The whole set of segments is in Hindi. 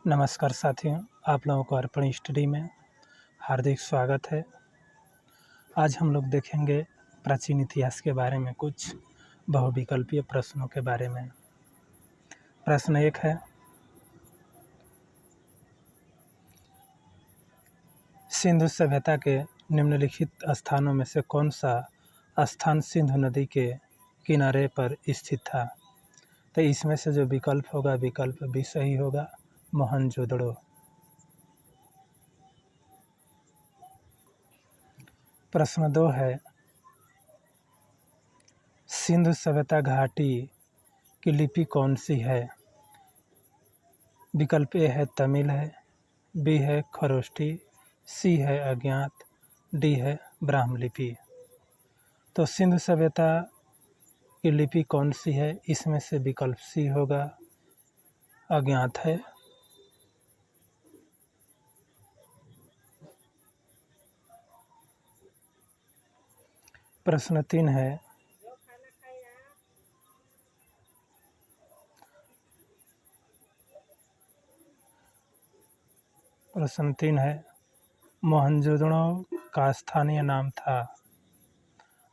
नमस्कार साथियों, आप लोगों को अर्पण स्टडी में हार्दिक स्वागत है। आज हम लोग देखेंगे प्राचीन इतिहास के बारे में कुछ बहुविकल्पीय प्रश्नों के बारे में। प्रश्न 1 है, सिंधु सभ्यता के निम्नलिखित स्थानों में से कौन सा स्थान सिंधु नदी के किनारे पर स्थित था? तो इसमें से जो विकल्प होगा विकल्प भी सही होगा, मोहनजोदड़ो। प्रश्न 2 है, सिंधु सभ्यता घाटी की लिपि कौन सी है? विकल्प ए है तमिल है, बी है खरोष्ठी, सी है अज्ञात, डी है ब्राह्मी लिपि। तो सिंधु सभ्यता की लिपि कौन सी है? इसमें से विकल्प सी होगा, अज्ञात है। प्रश्न 3 है, मोहनजोदड़ो का स्थानीय नाम था।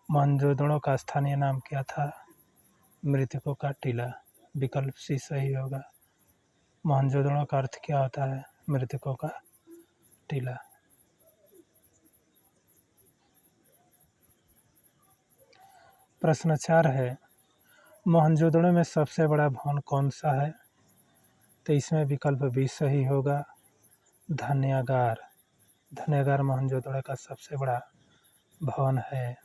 मोहनजोदड़ो का स्थानीय नाम क्या था? मृतकों का टीला। विकल्प सी सही होगा। मोहनजोदड़ो का अर्थ क्या होता है? मृतकों का टीला। प्रश्न 4 है, मोहनजोदड़ो में सबसे बड़ा भवन कौन सा है? तो इसमें विकल्प भी सही होगा, धान्यागार। धान्यागार मोहनजोदड़ो का सबसे बड़ा भवन है।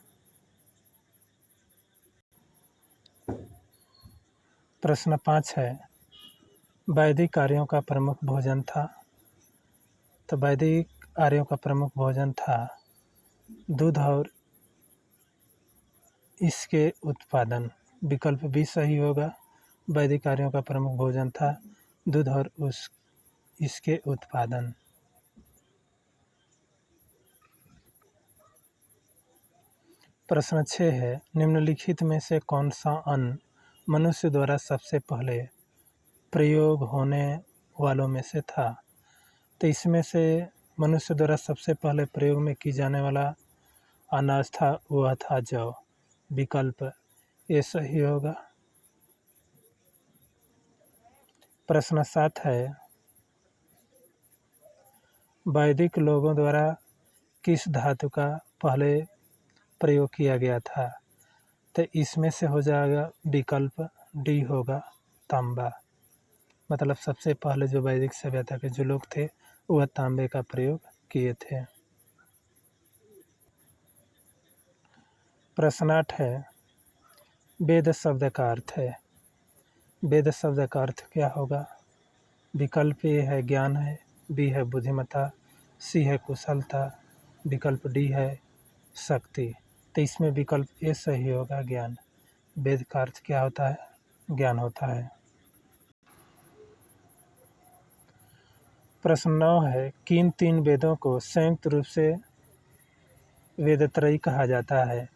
प्रश्न 5 है, वैदिक आर्यों का प्रमुख भोजन था। तो वैदिक आर्यों का प्रमुख भोजन था दूध और इसके उत्पादन। विकल्प भी सही होगा, वैदिक आर्यों का प्रमुख भोजन था दूध और इसके उत्पादन। प्रश्न 6 है, निम्नलिखित में से कौन सा अन्न मनुष्य द्वारा सबसे पहले प्रयोग होने वालों में से था? तो इसमें से मनुष्य द्वारा सबसे पहले प्रयोग में की जाने वाला अनाज था, वह था जौ। विकल्प ये सही होगा। प्रश्न 7 है, वैदिक लोगों द्वारा किस धातु का पहले प्रयोग किया गया था? तो इसमें से हो जाएगा विकल्प डी होगा, तांबा। मतलब सबसे पहले जो वैदिक सभ्यता के जो लोग थे वह तांबे का प्रयोग किए थे। प्रश्न 8 है, वेद शब्द का अर्थ है। वेद शब्द का अर्थ क्या होगा? विकल्प ए है ज्ञान है, बी है बुद्धिमत्ता, सी है कुशलता, विकल्प डी है शक्ति। तो इसमें विकल्प ए सही होगा, ज्ञान। वेद का अर्थ क्या होता है? ज्ञान होता है। प्रश्न 9 है, किन 3 वेदों को संयुक्त रूप से वेदत्रयी कहा जाता है?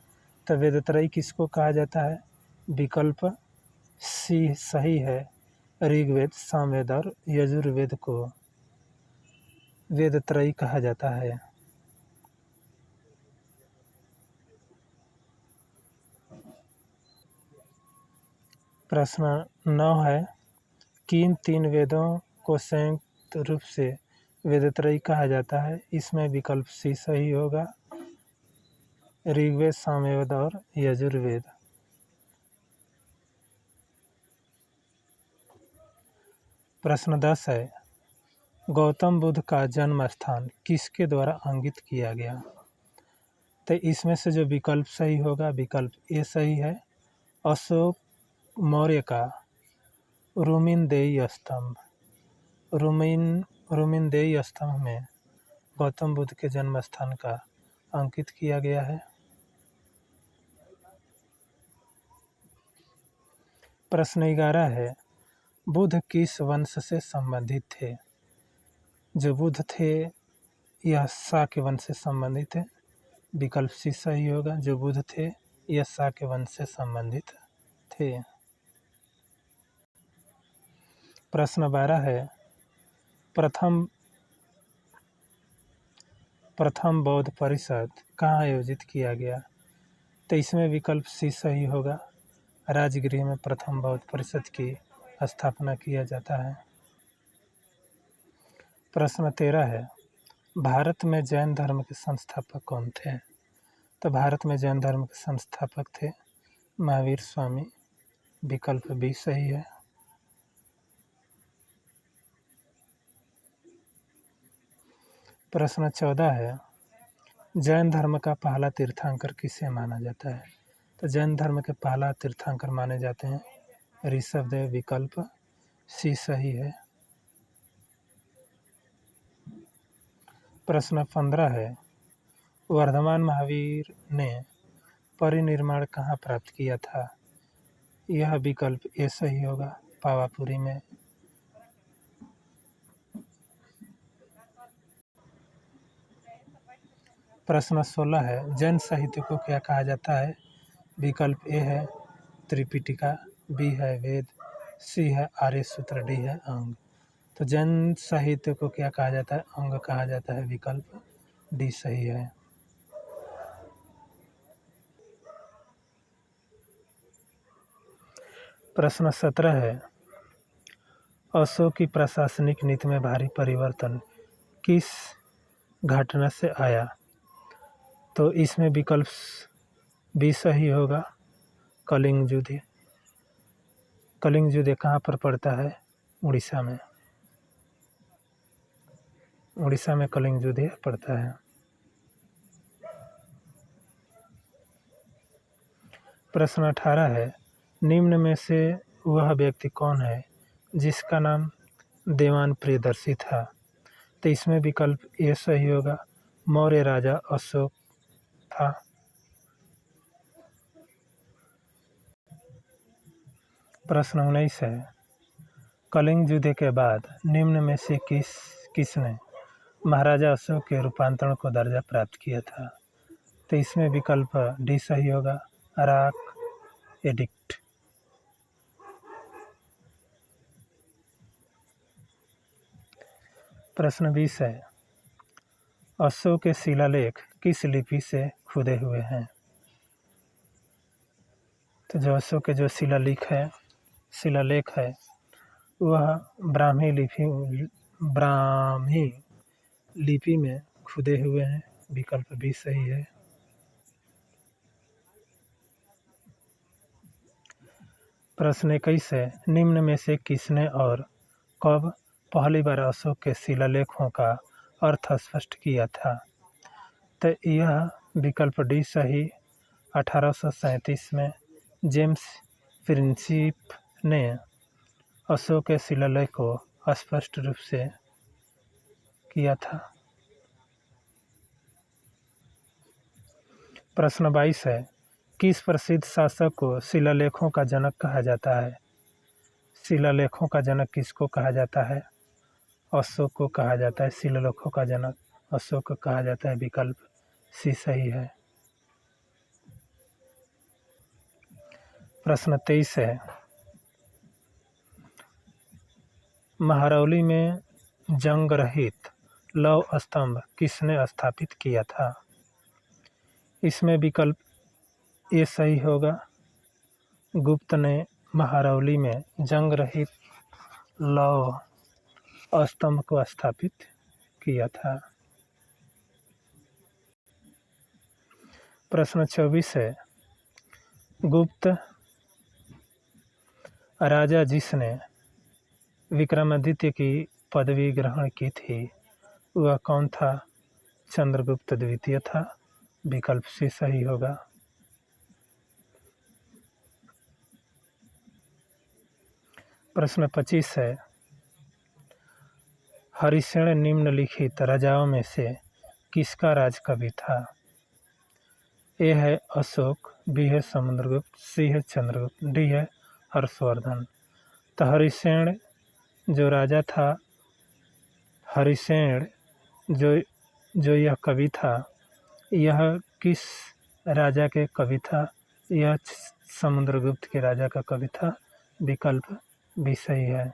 तो वेदत्रयी किसको कहा जाता है? विकल्प सी सही है, ऋग्वेद, सामवेद और यजुर्वेद को वेदत्रयी कहा जाता है। प्रश्न 9 है, किन 3 वेदों को संयुक्त रूप से वेदत्रयी कहा जाता है? इसमें विकल्प सी सही होगा, ऋग्वेद, सामवेद और यजुर्वेद। प्रश्न 10 है, गौतम बुद्ध का जन्म स्थान किसके द्वारा अंकित किया गया? तो इसमें से जो विकल्प सही होगा विकल्प ए सही है, अशोक मौर्य का रुमिनदेई स्तंभ। रुमिनदेई स्तंभ में गौतम बुद्ध के जन्म स्थान का अंकित किया गया है। प्रश्न 11 है, बुद्ध किस वंश से संबंधित थे? जो बुद्ध थे यह शाक्य वंश से संबंधित है। विकल्प सी सही होगा, जो बुद्ध थे यह शाक्य वंश से संबंधित थे। प्रश्न 12 है, प्रथम बौद्ध परिषद कहाँ आयोजित किया गया? तो इसमें विकल्प सी सही होगा। राजगृह में प्रथम बौद्ध परिषद की स्थापना किया जाता है। प्रश्न 13 है, भारत में जैन धर्म के संस्थापक कौन थे? तो भारत में जैन धर्म के संस्थापक थे महावीर स्वामी। विकल्प बी सही है। प्रश्न 14 है, जैन धर्म का पहला तीर्थंकर किसे माना जाता है? तो जैन धर्म के पहला तीर्थंकर माने जाते हैं ऋषभदेव। विकल्प सी सही है। प्रश्न 15 है, वर्धमान महावीर ने परिनिर्वाण कहाँ प्राप्त किया था? यह विकल्प ए सही होगा, पावापुरी में। प्रश्न 16 है, जैन साहित्य को क्या कहा जाता है? विकल्प ए है त्रिपिटिका, बी है वेद, सी है आर्य सूत्र, डी है अंग। तो जैन साहित्य को क्या कहा जाता है? अंग कहा जाता है। विकल्प डी सही है। प्रश्न 17 है, अशोक की प्रशासनिक नीति में भारी परिवर्तन किस घटना से आया? तो इसमें विकल्प बी सही होगा, कलिंग युद्ध। कलिंग युद्ध कहाँ पर पड़ता है? उड़ीसा में। उड़ीसा में कलिंग युद्ध पड़ता है। प्रश्न 18 है, निम्न में से वह व्यक्ति कौन है जिसका नाम देवान प्रियदर्शी था? तो इसमें विकल्प ए सही होगा, मौर्य राजा अशोक था। प्रश्न 19 है, कलिंग युद्ध के बाद निम्न में से किसने महाराजा अशोक के रूपांतरण को दर्जा प्राप्त किया था? तो इसमें विकल्प डी सही होगा, अराक एडिक्ट। प्रश्न 20 है, अशोक के शिलालेख किस लिपि से खुदे हुए हैं? तो जो अशोक के जो शिलालेख है वह ब्राह्मी लिपि में खुदे हुए हैं। विकल्प भी सही है। प्रश्न 21 है, निम्न में से किसने और कब पहली बार अशोक के शिलालेखों का अर्थ स्पष्ट किया था? तो यह विकल्प डी सही, 1837 में जेम्स प्रिंसिप ने अशोक के शिलालेख को स्पष्ट रूप से किया था। प्रश्न 22 है, किस प्रसिद्ध शासक को शिलालेखों का जनक कहा जाता है? शिलालेखों का जनक किसको कहा जाता है? अशोक को कहा जाता है। शिलालेखों का जनक अशोक को कहा जाता है। विकल्प सी सही है। प्रश्न 23 है, महरौली में जंग रहित लौह स्तंभ किसने स्थापित किया था? इसमें विकल्प ए सही होगा, गुप्त ने महरौली में जंग रहित लौह स्तंभ को स्थापित किया था। प्रश्न 24 है, गुप्त राजा जिसने विक्रमादित्य की पदवी ग्रहण की थी वह कौन था? चंद्रगुप्त द्वितीय था। विकल्प सी सही होगा। प्रश्न 25 है, हरिसेन निम्नलिखित राजाओं में से किसका राजकवि था? ए है अशोक, बी है समुद्रगुप्त, सी है चंद्रगुप्त, डी है हर्षवर्धन। तो हरिसेन जो राजा था, हरिसेन जो यह कवि था, यह किस राजा के कवि था? यह समुद्रगुप्त के राजा का कवि था। विकल्प भी सही है।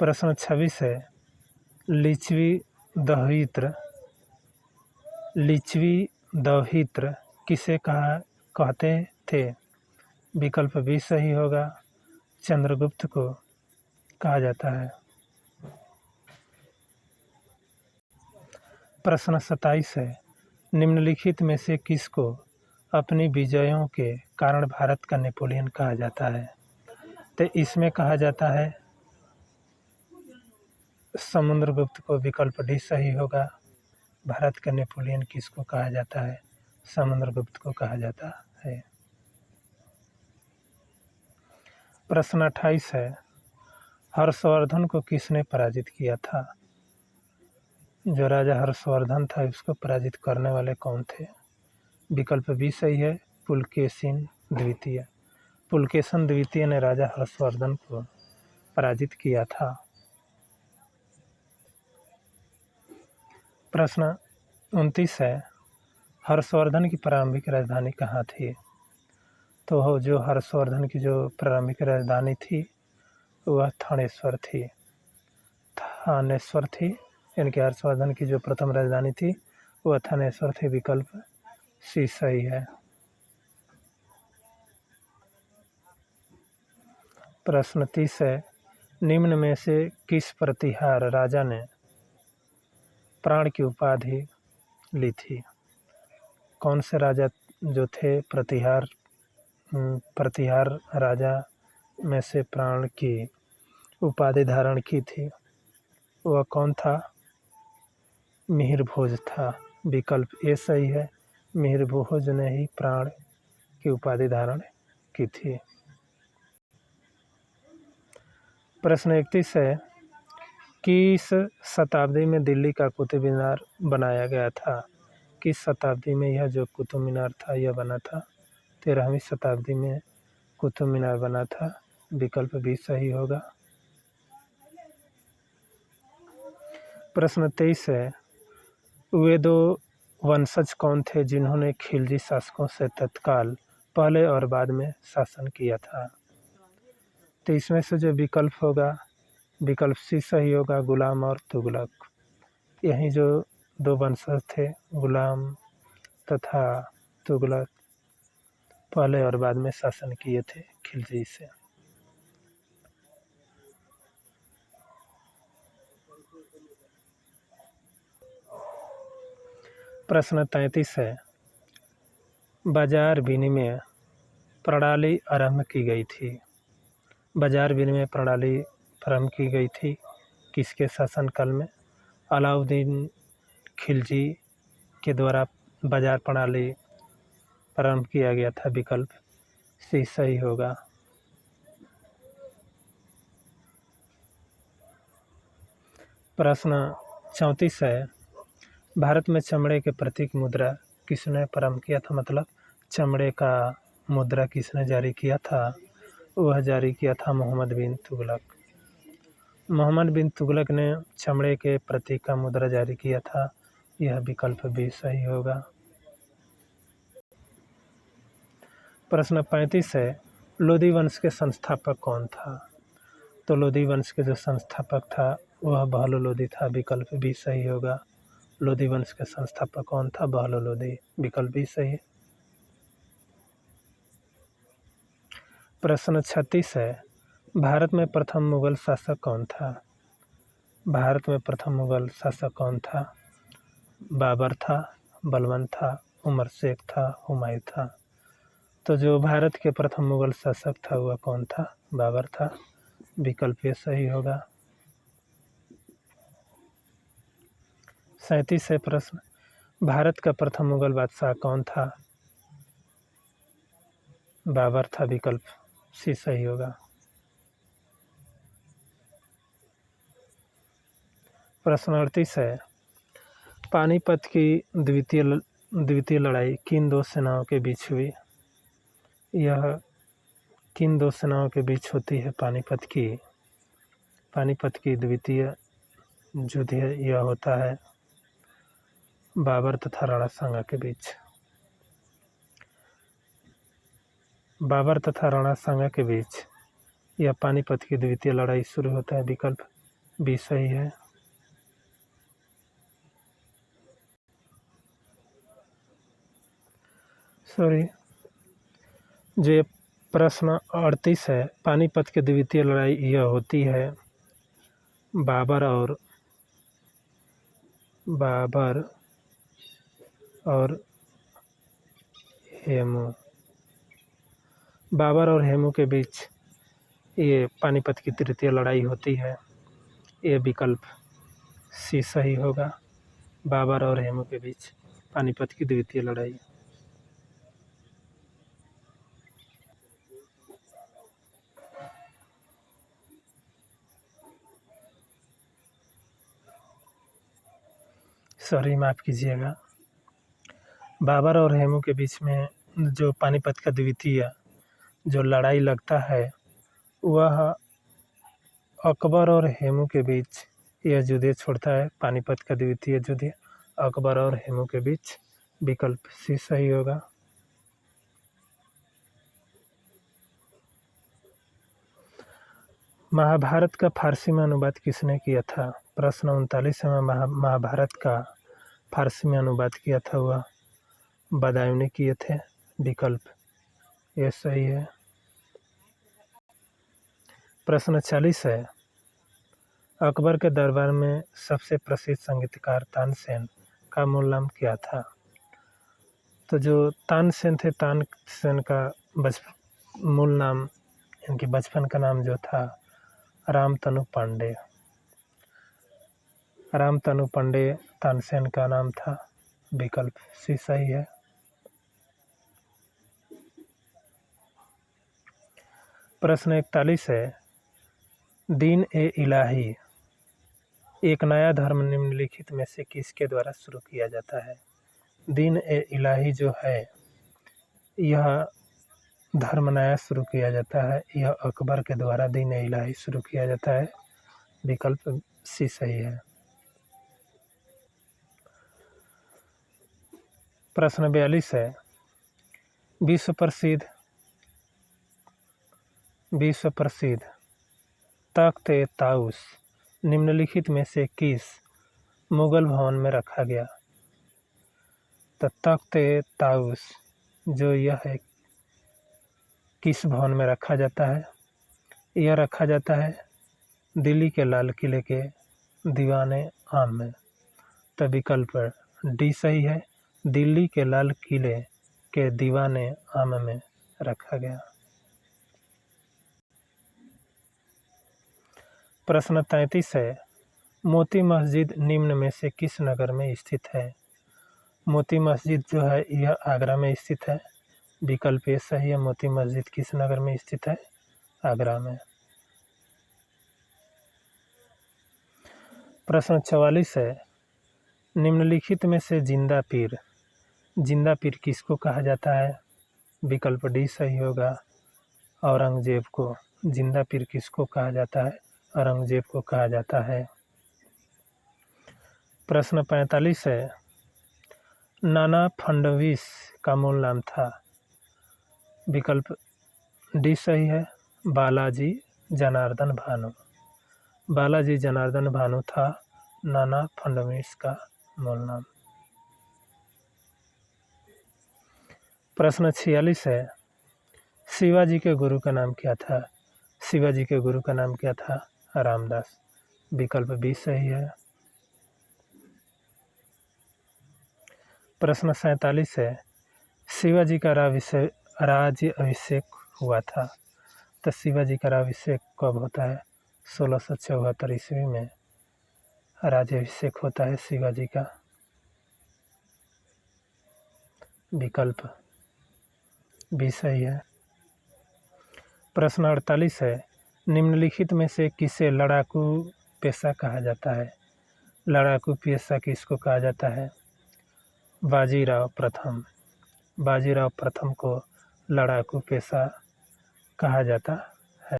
प्रश्न 26 है, लिच्छवी दवित्र किसे कहते थे? विकल्प बी सही होगा, चंद्रगुप्त को कहा जाता है। प्रश्न 27 है, निम्नलिखित में से किसको अपनी विजयों के कारण भारत का नेपोलियन कहा जाता है? तो इसमें कहा जाता है समुद्रगुप्त को। विकल्प डी सही होगा। भारत का नेपोलियन किसको कहा जाता है? समुद्रगुप्त को कहा जाता है। प्रश्न 28 है, हर्षवर्धन को किसने पराजित किया था? जो राजा हर्षवर्धन था उसको पराजित करने वाले कौन थे? विकल्प बी सही है, पुलकेशिन द्वितीय। पुलकेशिन द्वितीय ने राजा हर्षवर्धन को पराजित किया था। प्रश्न 29 है, हर्षवर्धन की प्रारंभिक राजधानी कहाँ थी? तो जो हर्षवर्धन की जो प्रारंभिक राजधानी थी वह थानेश्वर थी। यानी कि हर्षवर्धन की जो प्रथम राजधानी थी वह थानेश्वर थी। विकल्प सी सही है। प्रश्न 30 है, निम्न में से किस प्रतिहार राजा ने प्राण की उपाधि ली थी? कौन से राजा जो थे प्रतिहार राजा में से प्राण की उपाधि धारण की थी? वह कौन था? मिहिर भोज था। विकल्प ए सही है, मिहिर भोज ने ही प्राण की उपाधि धारण की थी। प्रश्न 31 है, किस शताब्दी में दिल्ली का कुतुब मीनार बनाया गया था? किस शताब्दी में यह जो कुतुब मीनार था यह बना था? 13वीं शताब्दी में कुतुब मीनार बना था। विकल्प बी सही होगा। प्रश्न 23 है, वे दो वंशज कौन थे जिन्होंने खिलजी शासकों से तत्काल पहले और बाद में शासन किया था? तो इसमें से जो विकल्प होगा, विकल्प सी सही होगा, गुलाम और तुगलक। यही जो दो वंशज थे गुलाम तथा तुगलक पहले और बाद में शासन किए थे खिलजी से। प्रश्न 33 है, बाजार विनिमय प्रणाली आरंभ की गई थी? बाजार विनिमय प्रणाली प्रारंभ की गई थी किसके शासनकाल में? अलाउद्दीन खिलजी के द्वारा बाजार प्रणाली प्रारंभ किया गया था। विकल्प सी सही होगा। प्रश्न 34 है, भारत में चमड़े के प्रतीक मुद्रा किसने प्रारंभ किया था? मतलब चमड़े का मुद्रा किसने जारी किया था? वह जारी किया था मोहम्मद बिन तुगलक। मोहम्मद बिन तुगलक ने चमड़े के प्रतीक का मुद्रा जारी किया था। यह विकल्प भी सही होगा। प्रश्न 35 है, लोदी वंश के संस्थापक कौन था? तो लोदी वंश के जो संस्थापक था वह बहलो लोदी था। विकल्प भी सही होगा। लोदी वंश के संस्थापक कौन था? बहलो लोदी। विकल्प भी सही है। प्रश्न 36 है, भारत में प्रथम मुगल शासक कौन था? भारत में प्रथम मुगल शासक कौन था? बाबर था, बलबन था, उमर शेख था, हुमायूं था। तो जो भारत के प्रथम मुगल शासक था वह कौन था? बाबर था। विकल्प ये सही होगा। 37 है प्रश्न, भारत का प्रथम मुगल बादशाह कौन था? बाबर था। विकल्प सी सही होगा। प्रश्न 38 है, पानीपत की द्वितीय लड़ाई किन दो सेनाओं के बीच हुई? यह किन दो सेनाओं के बीच होती है? पानीपत की द्वितीय युद्ध यह होता है बाबर तथा राणा सांगा के बीच। बाबर तथा राणा सांगा के बीच यह पानीपत की द्वितीय लड़ाई शुरू होता है। विकल्प बी सही है। सॉरी, जो प्रश्न 38 है, पानीपत की द्वितीय लड़ाई यह होती है बाबर और हेमू। बाबर और हेमू के बीच ये पानीपत की तृतीय लड़ाई होती है। ये विकल्प सी सही होगा। बाबर और हेमू के बीच पानीपत की द्वितीय लड़ाई। सॉरी, माफ़ कीजिएगा। बाबर और हेमू के बीच में जो पानीपत का द्वितीय जो लड़ाई लगता है वह अकबर और हेमू के बीच यह युद्ध छोड़ता है। पानीपत का द्वितीय युद्ध अकबर और हेमू के बीच। विकल्प सी सही होगा। महाभारत का फारसी में अनुवाद किसने किया था? प्रश्न 39 में महाभारत का फारसी में अनुवाद किया था वह बदायूं ने किए थे। विकल्प ये सही है। प्रश्न 40 है, अकबर के दरबार में सबसे प्रसिद्ध संगीतकार तानसेन का मूल नाम क्या था? तो जो तानसेन थे, तानसेन का मूल नाम, इनकी बचपन का नाम जो था रामतनु पांडे। रामतनु पांडे तानसेन का नाम था। विकल्प सी सही है। प्रश्न 41 है, दीन ए इलाही एक नया धर्म निम्नलिखित में से किसके द्वारा शुरू किया जाता है? दीन ए इलाही जो है यह धर्म नया शुरू किया जाता है। यह अकबर के द्वारा दीन ए इलाही शुरू किया जाता है। विकल्प सी सही है। प्रश्न 42 है, विश्व प्रसिद्ध तख्त ए ताउस निम्नलिखित में से किस मुगल भवन में रखा गया? तो तख्त ए ताउस जो यह है किस भवन में रखा जाता है? यह रखा जाता है दिल्ली के लाल किले के दीवाने आम में। तो विकल्प डी सही है। दिल्ली के लाल किले के दीवाने आम में रखा गया। प्रश्न 33 है, मोती मस्जिद निम्न में से किस नगर में स्थित है? मोती मस्जिद जो है यह आगरा में स्थित है। विकल्प ये सही है। मोती मस्जिद किस नगर में स्थित है? आगरा में। प्रश्न 44 है, निम्नलिखित में से जिंदा पीर किसको कहा जाता है? विकल्प डी सही होगा। औरंगजेब को। जिंदा पीर किसको कहा जाता है? औरंगजेब को कहा जाता है। प्रश्न 45 है, नाना फडणवीस का मूल नाम था? विकल्प डी सही है। बालाजी जनार्दन भानु। बालाजी जनार्दन भानु था नाना फडणवीस का मूल नाम। प्रश्न 46 है, शिवाजी के गुरु का नाम क्या था? शिवाजी के गुरु का नाम क्या था? रामदास। विकल्प बी सही है। प्रश्न 47 है, शिवाजी का राज्य अभिषेक हुआ था? तो शिवाजी का राज्याभिषेक कब होता है? 1674 ईस्वी में राज्याभिषेक होता है शिवाजी का। विकल्प बी सही है। प्रश्न 48 है, निम्नलिखित में से किसे लड़ाकू पेशा कहा जाता है? लड़ाकू पेशा किसको कहा जाता है? बाजीराव प्रथम को लड़ाकू पेशा कहा जाता है।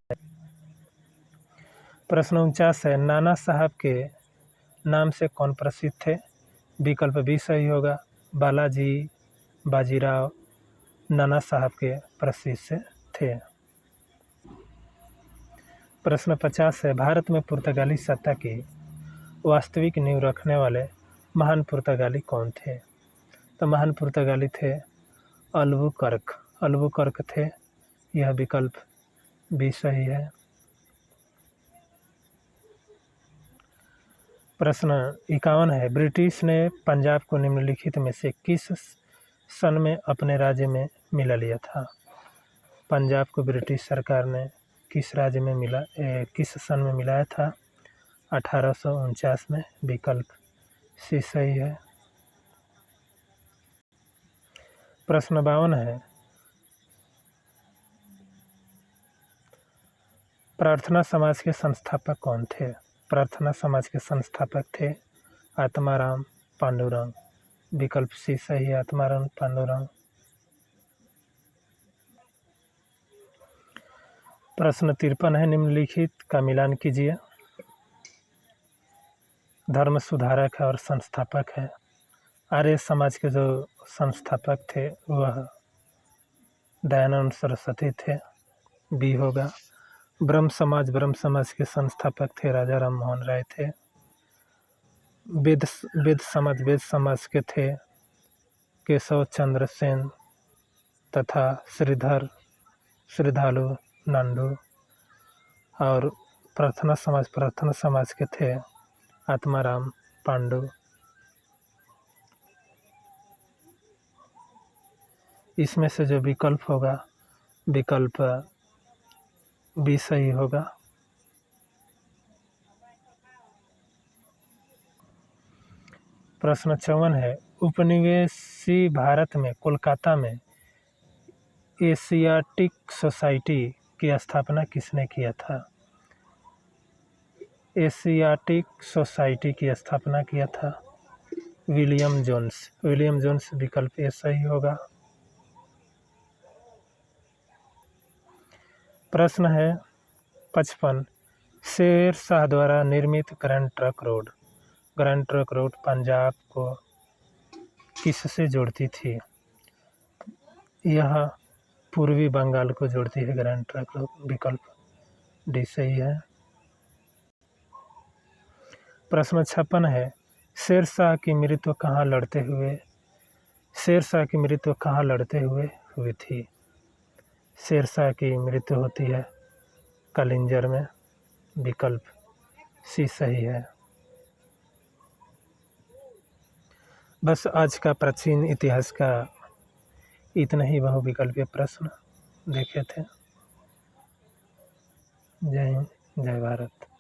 प्रश्न 49 है, नाना साहब के नाम से कौन प्रसिद्ध थे? विकल्प बी सही होगा। बालाजी बाजीराव नाना साहब के प्रसिद्ध से थे। प्रश्न 50 है, भारत में पुर्तगाली सत्ता की वास्तविक नींव रखने वाले महान पुर्तगाली कौन थे? तो महान पुर्तगाली थे अल्बुकर्क थे। यह विकल्प बी सही है। प्रश्न 51 है, ब्रिटिश ने पंजाब को निम्नलिखित में से किस सन में अपने राज्य में मिला लिया था? पंजाब को ब्रिटिश सरकार ने किस सन में मिलाया था? 1849 में। विकल्प सी सही है। प्रश्न 52 है, प्रार्थना समाज के संस्थापक कौन थे? प्रार्थना समाज के संस्थापक थे आत्माराम पांडुरंग। विकल्प सी सही है, आत्माराम पांडुरंग। प्रश्न 53 है, निम्नलिखित का मिलान कीजिए। धर्म सुधारक है और संस्थापक है। आर्य समाज के जो संस्थापक थे वह दयानंद सरस्वती थे। बी होगा। ब्रह्म समाज के संस्थापक थे राजा राम मोहन राय थे। वेद समाज के थे केशव चंद्र सेन तथा श्रीधालु नांदू। और प्रार्थना समाज के थे आत्माराम पांडु। इसमें से जो विकल्प होगा विकल्प बी सही होगा। प्रश्न 54 है, उपनिवेशी भारत में कोलकाता में एशियाटिक सोसाइटी की स्थापना किसने किया था? एशियाटिक सोसाइटी की स्थापना किया था विलियम जोन्स। विकल्प ए सही होगा। प्रश्न है 55, शेर शाह द्वारा निर्मित ग्रैंड ट्रंक रोड पंजाब को किससे जोड़ती थी? यह पूर्वी बंगाल को जोड़ती है ग्रैंड ट्रंक रोड। विकल्प डी सही है। प्रश्न 56 है, शेर शाह की मृत्यु कहाँ लड़ते हुए हुई थी? शेर शाह की मृत्यु होती है कलिंजर में। विकल्प सी सही है। बस आज का प्राचीन इतिहास का इतना ही बहुविकल्पीय प्रश्न देखे थे। जय हिंद, जय भारत।